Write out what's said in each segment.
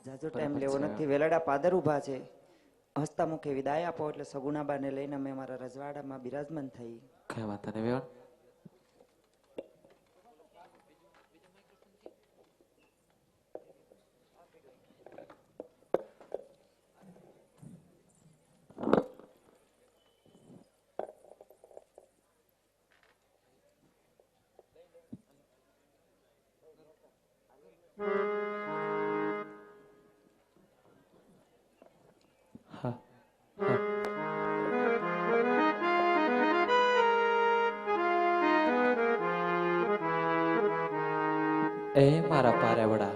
જાજો ટાઈમ લેવો નથી. વેલડા પાદર ઉભા છે. હસતા મુખે વિદાય આપો એટલે સગુણાબાને લઈને અમે અમારા રજવાડામાં બિરાજમાન થઈ. કઈ વાત નહીં વેણ. હા હા એ મારા પારેવડા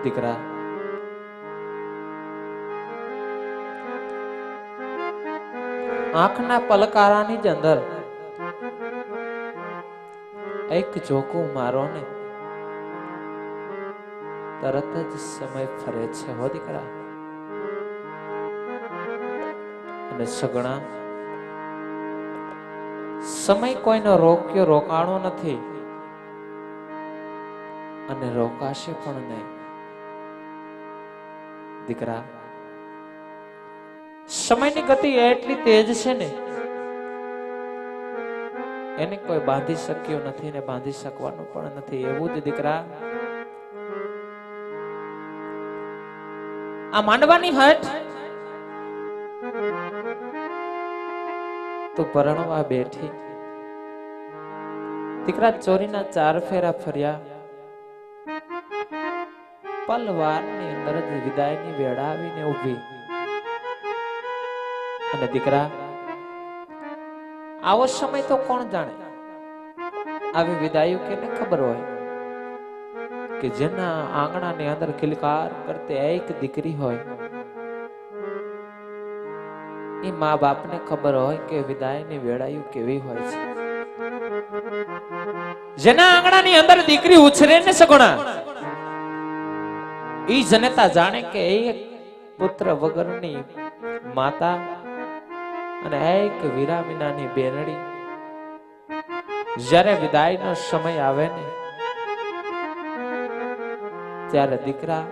દીકરા, આંખના પલકારાની જ અંદર એક જોકું મારો ને તરત જ સમય ફરે છે હો દીકરા. અને સગણા, સમય કોઈનો રોક્યો રોકાણો નથી અને રોકાશે પણ નહીં દીકરા. સમયની ગતિ એટલી તેજ છે ને એને કોઈ બાંધી શક્યો નથી ને બાંધી શકવાનું પણ નથી. એવું જ દીકરા, આ માંડવાની હઠ તો પરણવા બેઠી દીકરા. ચોરીના 4 ફેરા ફર્યા, પલવારની અંદર જ વિદાયની વેળા આવીને ઊભી. અને દીકરા, આવો સમય તો કોણ જાણે, આવી વિદાયો કેને ખબર હોય કે જેના આંગણાની અંદર કિલકાર કરતી એક દીકરી હોય, એ મા બાપને ખબર હોય કે વિદાયની વેળાયું કેવી હોય છે. જેના આંગણાની અંદર દીકરી ઉછરે ને સગુણા, ઈ જનતા જાણે કે એક પુત્ર વગરની માતા અને એક વીરામીનાની બેનડી જ્યારે વિદાયનો સમય આવે ને ત્યારે દીકરા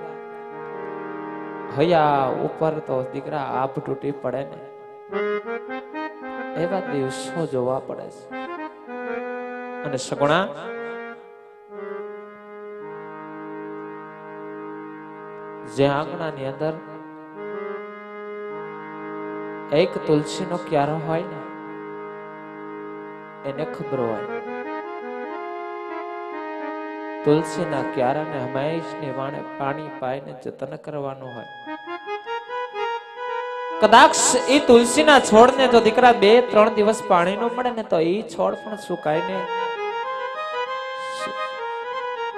હૈયા ઉપર તો દીકરા આભ તૂટી પડે ને એવા દિવસો જોવા પડે છે. અને સગુણા, જે આંગણાની અંદર એક તુલસીનો ક્યારો હોય ને એને ખબર હોય તુલસીના ક્યારાને હંમેશની વાણે પાણી પાઈને જતન કરવાનું હોય. કદાચ એ તુલસીના છોડને જો દીકરા 2-3 દિવસ પાણી ન મળે ને તો એ છોડ પણ સુકાઈને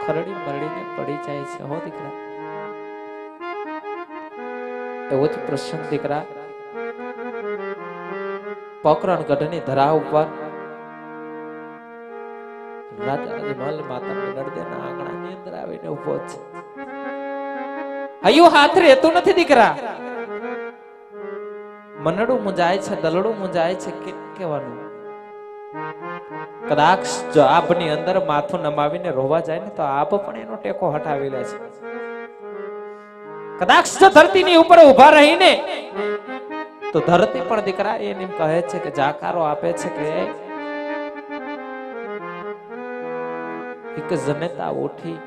ખરડી મરડીને પડી જાય છે હો દીકરા. એવો જ પ્રસંગ દીકરા પોકરણગઢની ધરા ઉપર રાજા રજમલ માતાના નડદેના આંગણાની અંદર આવીને ઉભો છે. હૈયું હાથ રહેતું નથી દીકરા, મનડું મુંજાય છે, દલડું મુંજાય છે. કેમ કહેવાનું? કદાચ જો આભની અંદર માથું નમાવીને રોવા જાય ને તો આભ પણ એનો ટેકો હટાવી લે છે. કદાચ જો ધરતીની ઉપર ઉભા રહીને તો ધરતી પણ દીકરા એને કહે છે કે જાકારો આપે છે કે એક જનતા ઉઠી.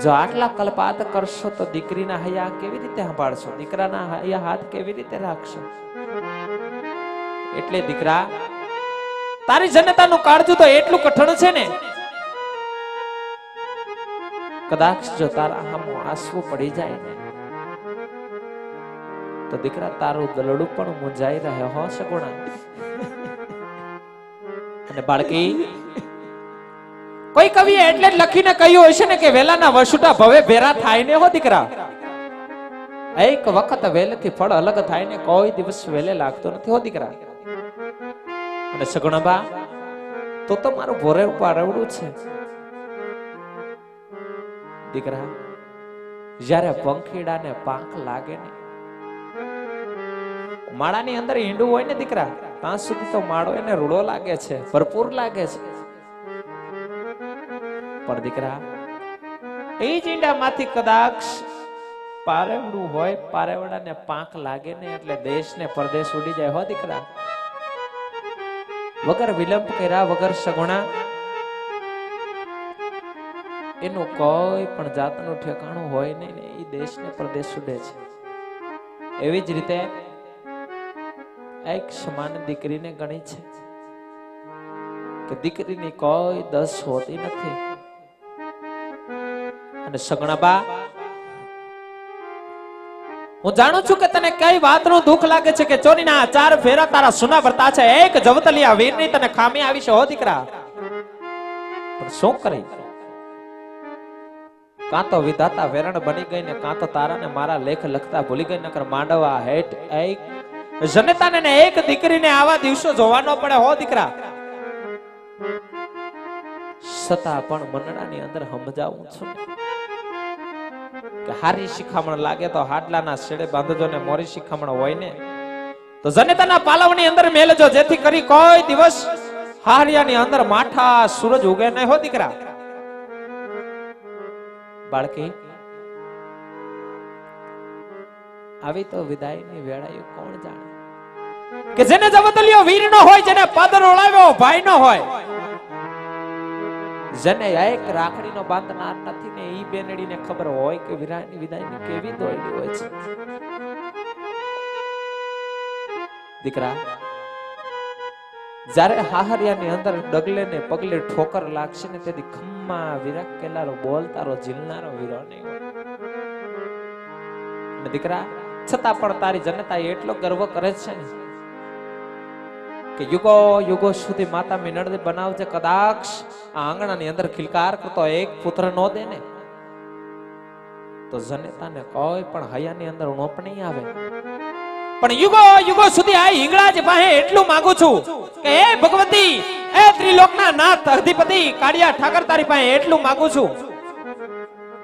જો આટલા કલ્પાત કરશો તો દીકરીના હૈયા કેવી રીતે સંભાળશો, દીકરાના હૈયા હાથ કેવી રીતે રાખશો? એટલે દીકરા, તારી જનતાનું કાળજું તો એટલું કઠણ છે ને, કદાચ જો તારા હામું આંસુ પડી જાય ને તો દીકરા તારું દલડું પણ મુંજાઈ રહે હો સગુણા. અને બાળકી, કોઈ કવિએ એટલે જ લખીને કહ્યું હશે ને કે વેલાના વસુટા ભવે ભેરા થાય ને હો દીકરા. એક વખત વેલેથી ફળ અલગ થાય ને કોઈ દિવસ વેલે લાગતો નથી હો દીકરા. અને સગુણાબા, તો મારું ભોરે પારવડું છે દીકરા. જ્યારે પંખીડાને પાંખ લાગે ને, માળાની અંદર ઈંડું હોય ને દીકરા, ત્યાં સુધી તો માળો એને રૂડો લાગે છે, ભરપૂર લાગે છે. પણ દીકરા એ જ ઈંડામાંથી કદાચ પારેવડું હોય, પારેવડાને પાંખ લાગે ને એટલે દેશ ને પરદેશ ઉડી જાય હો દીકરા. વગર વિલંબ કર્યા વગર સગુણા એનું કોઈ પણ જાતનું ઠેકાણું હોય નહીં ને એ દેશ ને પરદેશ ઉડે છે. એવી જ રીતે એક સમાન દીકરીને ગણી છે કે દીકરીની કોઈ દસ હોતી નથી. અને સગુણાબા, હું જાણું છું કે તને કઈ વાતનું દુઃખ લાગે છે કે ચોરીના 4 ફેરા તારા સુના વર્તા છે, એક જવતલિયા વીરની તને ખામી આવી છે હો દીકરા. પણ શું કરી, કાં તો વિધાતા વેરણ બની ગઈ ને કાં તો તારા ને મારા લેખ લખતા ભૂલી ગઈ. નકર માંડવા હેઠ એક જનતાને ને એક દીકરીને આવા દિવસો જોવા ન પડે હો દીકરા. છતાં પણ મનડાની અંદર સમજાવું છું કે હારી શિખામણ લાગે તો હાડલાના છેડે બાંધજો ને મોરી શિખામણ હોય ને તો જનેતાના પાલવની અંદર મેલજો, જેથી કરી કોઈ દિવસ હારિયાની અંદર માઠા સૂરજ ઉગે નહીં હો દીકરા. બાળકી, આવી તો વિદાયની વેળાએ કોણ જાણે કે જેને જવતલિયો વીર નો હોય, જેને પાદર ઓળાવ્યો ભાઈ નો હોય, જેને એક રાખડીનો બાંધનાર નથી ને ઈ બેનડીને ખબર હોય કે વિરાયની વિદાયની કેવી દોયડી હોય છે. દીકરા, જ્યારે હાહરિયાની અંદર ડગલે ને પગલે ઠોકર લાગશે ને તેથી ખમ્મા વિરાક કેલારો બોલતારો ઝીલનારો વીરો નહીં હોય. દીકરા, છતાં પણ તારી જનતા એટલો ગર્વ કરે છે ને કે યુગો યુગો સુધી માતા મિનળ બનાવજે. કદાચ આ આંગણાની અંદર ખિલકાર કરતો એક પુત્ર નો દે ને તો જનેતાને કોઈ પણ હયાની અંદર ઉણપ નહીં આવે. પણ યુગો યુગો સુધી આ હિંગળાજ પાસે એટલું માંગુ છું કે હે ભગવતી, એ ત્રિલોકના નાથ અધિપતિ કાળિયા ઠાકર, તારી પાસે એટલું માંગુ છું,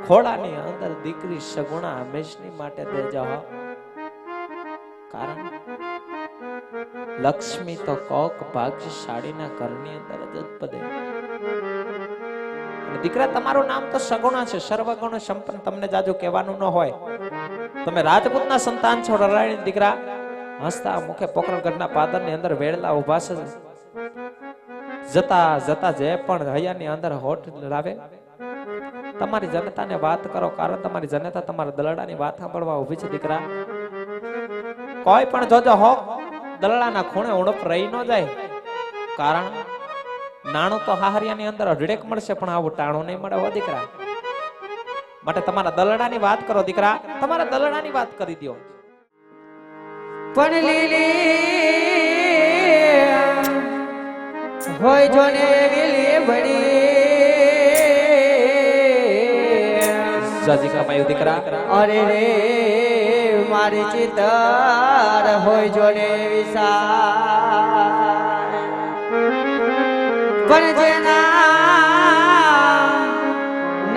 ખોળાની અંદર દીકરી સગુણા હંમેશની માટે દેજો. કારણ લક્ષ્મી તો કોક ભાગ્યશાળીના ઘરની અંદર જ પદે. દીકરા, તમારું નામ તો સગુણા છે, સર્વગુણ સંપન્ન, તમને જાજુ કહેવાનું ન હોય. તમે રાજપૂતના સંતાન છો રરાયણ. દીકરા, હસતા મુખે પોકરણગઢના પાદરની અંદર વેળલા ઉભા છે. જતા જતા જે પણ હૈયાની અંદર હોઠ લાવે તમારી જનતાને વાત કરો, કારણ તમારી જનતા તમારા દલડાની વાત સાંભળવા ઉભી છે. દીકરા, કોઈ પણ જોજો હો દલડાના ખૂણે ઉણપ રહી ન જાય. કારણ નાણું તો હાહરિયાની અંદર અઢળેક મળશે પણ આવું ટાણું નહીં મળે હો દીકરા. માટે તમારા દલડાની વાત કરો દીકરા, તમારા દલડાની વાત કરી દો. પણ લીલી હોય જો ને વેલી બળી જાજી કમાયું દીકરા. અરે રે મારી ચિતર હોય જો ને વિશાળ, પણ જેના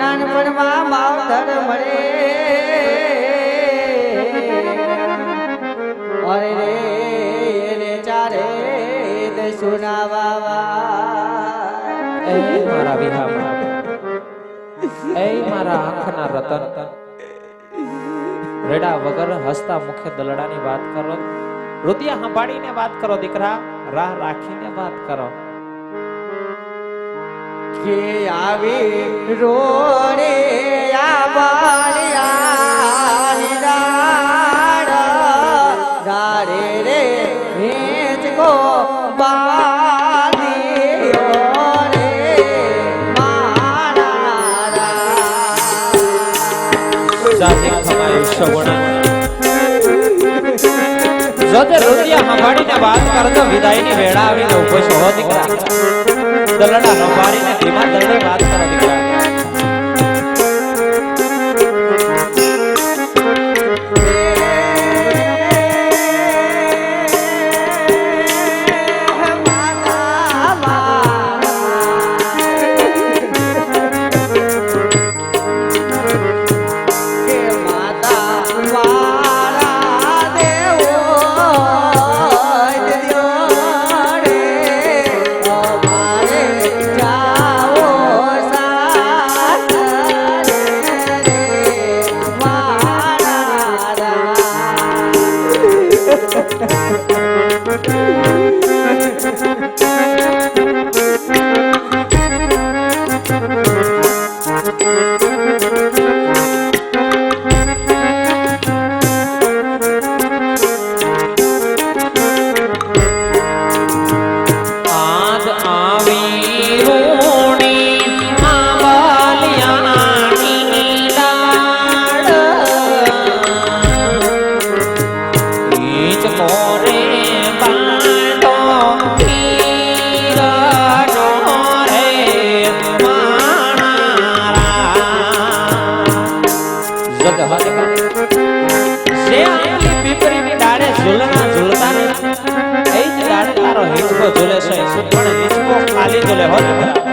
નાનપણમાં માવતર મળે, અરે રે એને ચારે દસુના વાવા. એ મારા વિહામણા, એ મારા આંખના રતન, રેડા વગર હસતા મુખે દલડાની વાત કરો, રુદિયા સંભાળીને વાત કરો દીકરા, રાહ રાખીને વાત કરો. કે આવી રોડે આ બાળિયાની દાડ દાડે રે વેચ કો બાંધ્યો રે મારા જાજી ખમાયું સગુણા. જોજે રુદિયા સંભાળીને વાત કરજો, વિદાયની વેળા આવીને ઉભો છો હો દીકરા. દલડા સંભાળીને ધીમા દલડે વાત કરો દીકરા. જાઓ પણ હિંચકો ખાલી તો લે હો દીકરા.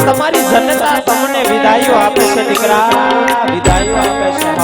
તમારી જનતા તમને વિદાયો આપે છે દીકરા, વિદાયો આપે છે.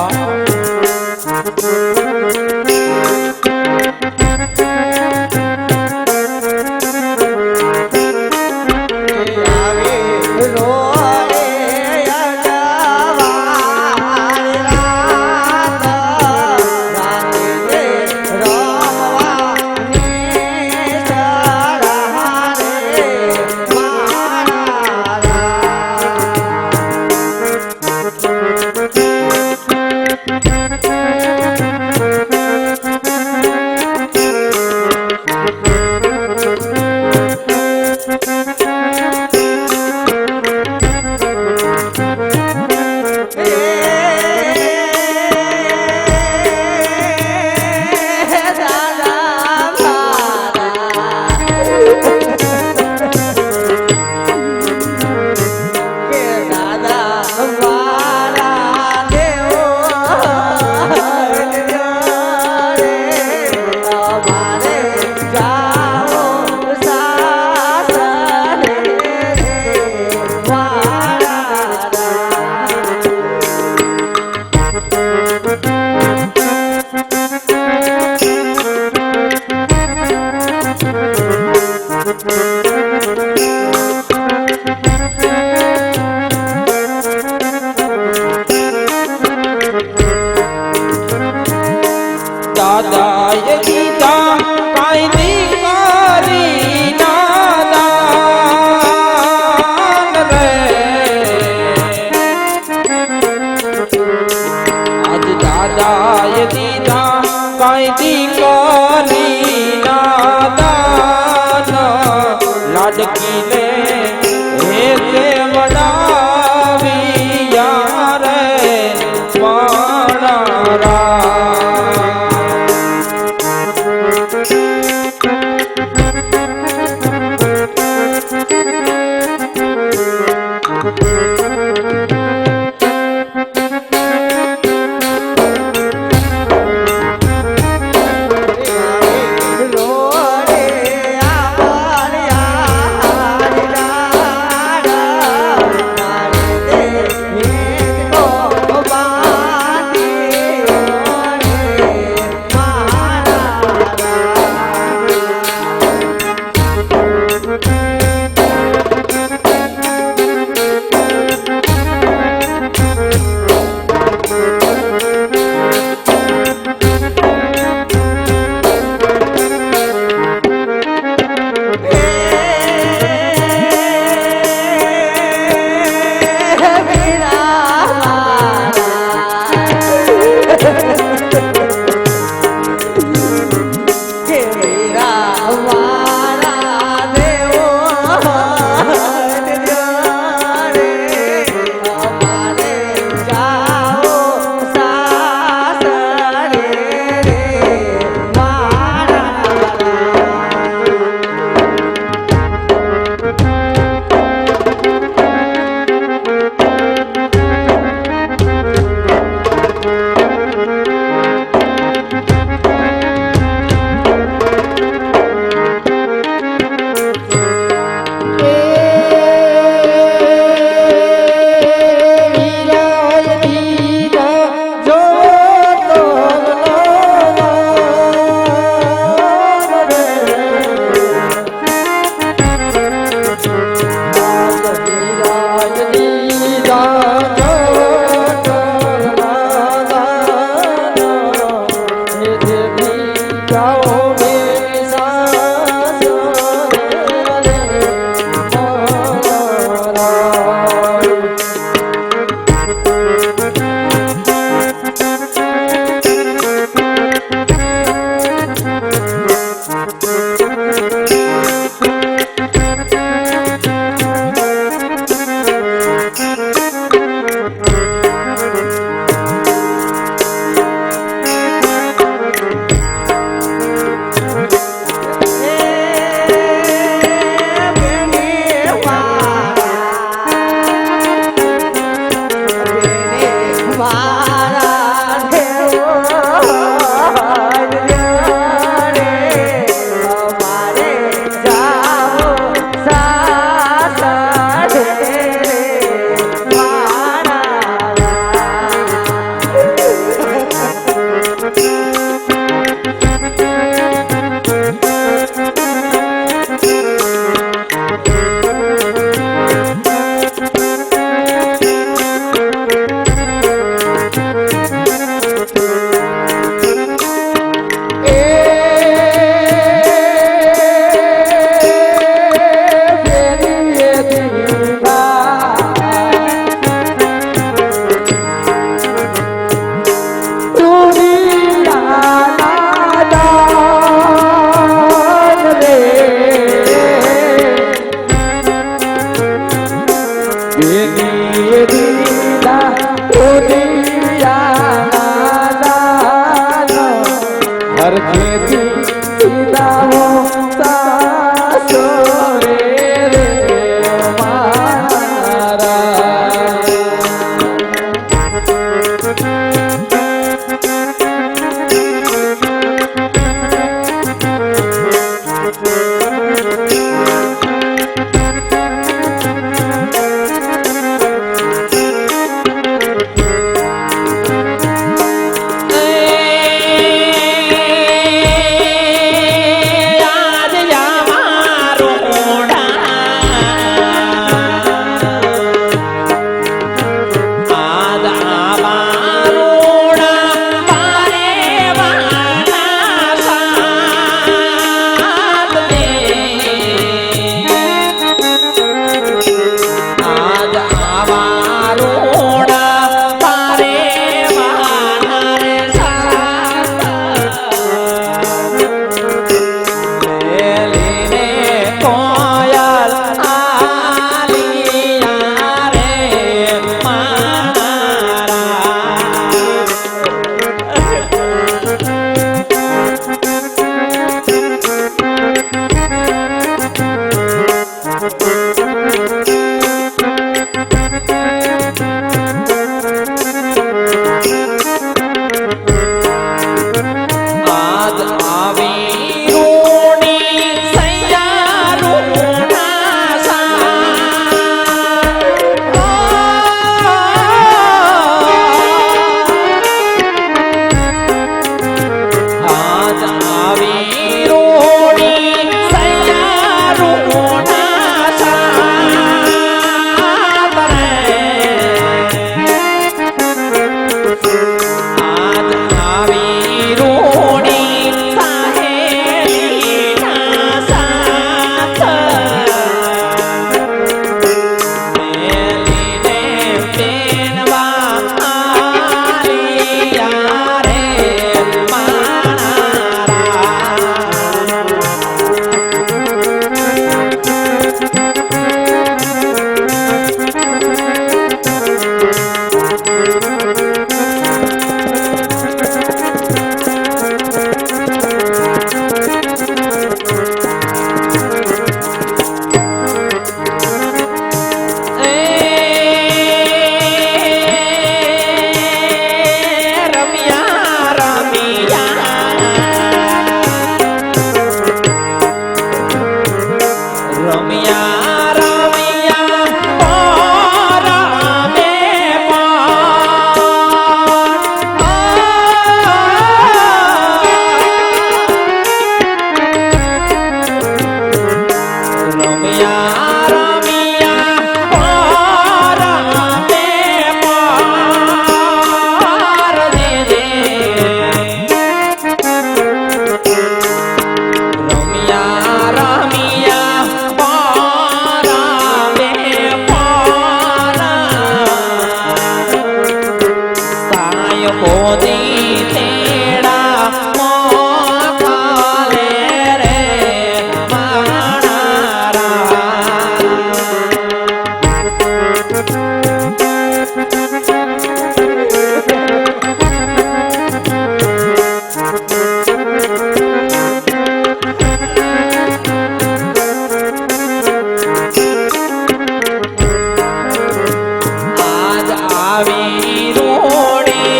આવી રોડી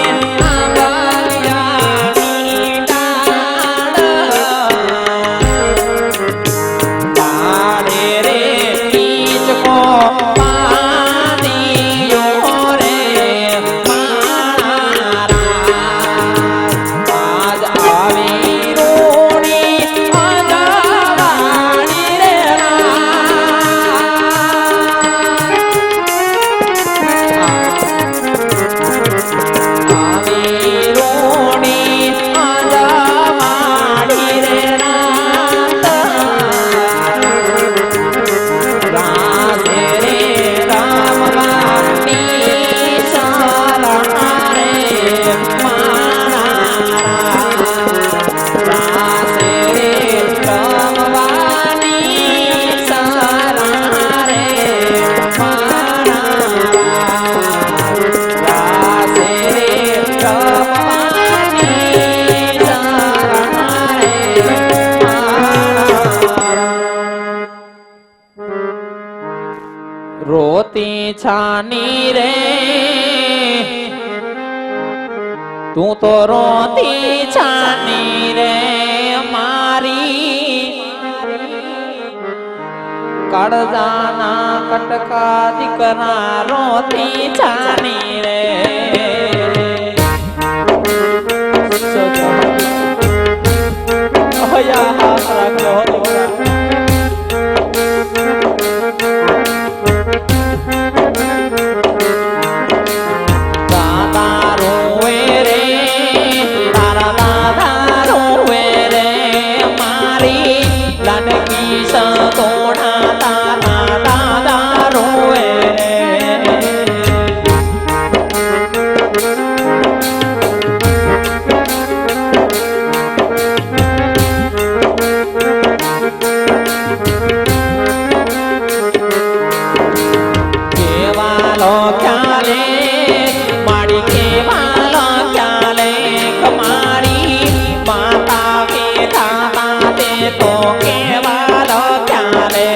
માની રે તું તો રોતી છાની રે મારી કડદાના કટકા દીકરા રોતી છાની રે દાદા રોવે રે તારા દાદા રોવે રે મારી લાડકી સગોણા તારા દાદા રોવે રે કેવાલો ખ્યાલે માડી કેવાલો ખ્યાલે કમારી માતા વિધાતા તે તો કેવાલો ખ્યાલે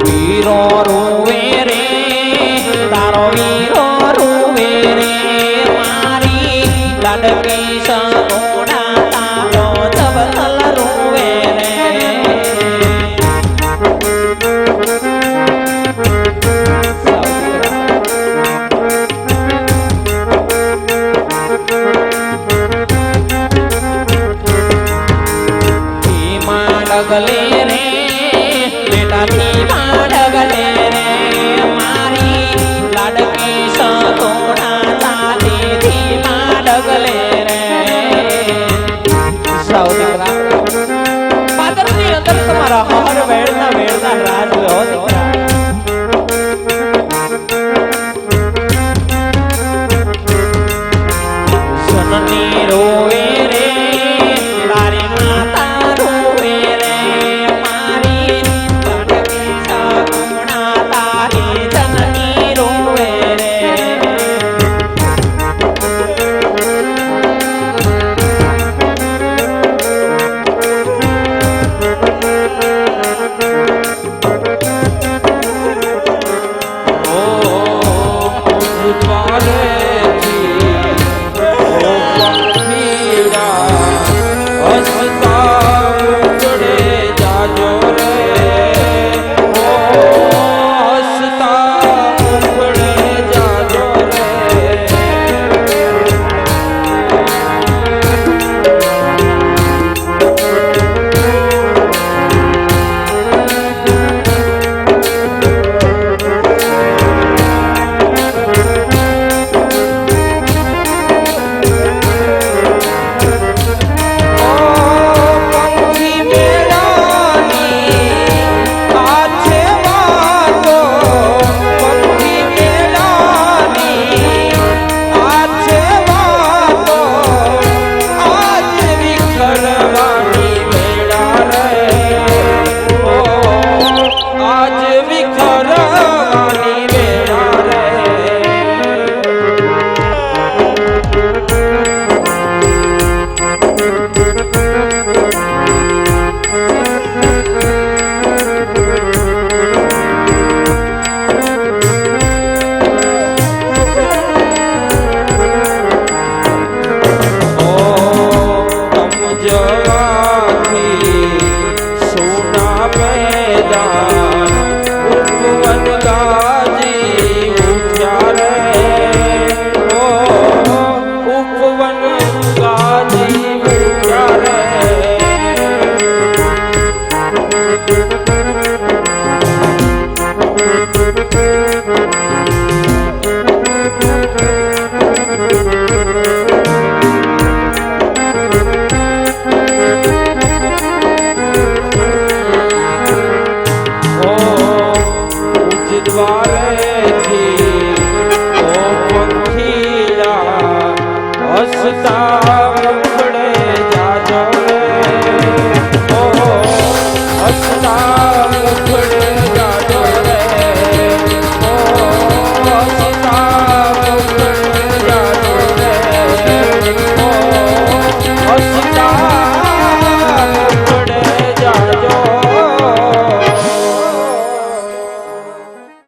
વીરો રોવે રે તારો વીરો રોવે રે મારી લાડકી સગોણા તારો જબલ રોવે રે ડગલે રે બેટાથી ડગલે રે મારી લાડકી સગોણા તાલીથી ડગલે રે સૌ દીકરા પાદરની અંદર તમારા હર વેળના રાજ હો દીકરા સનની રો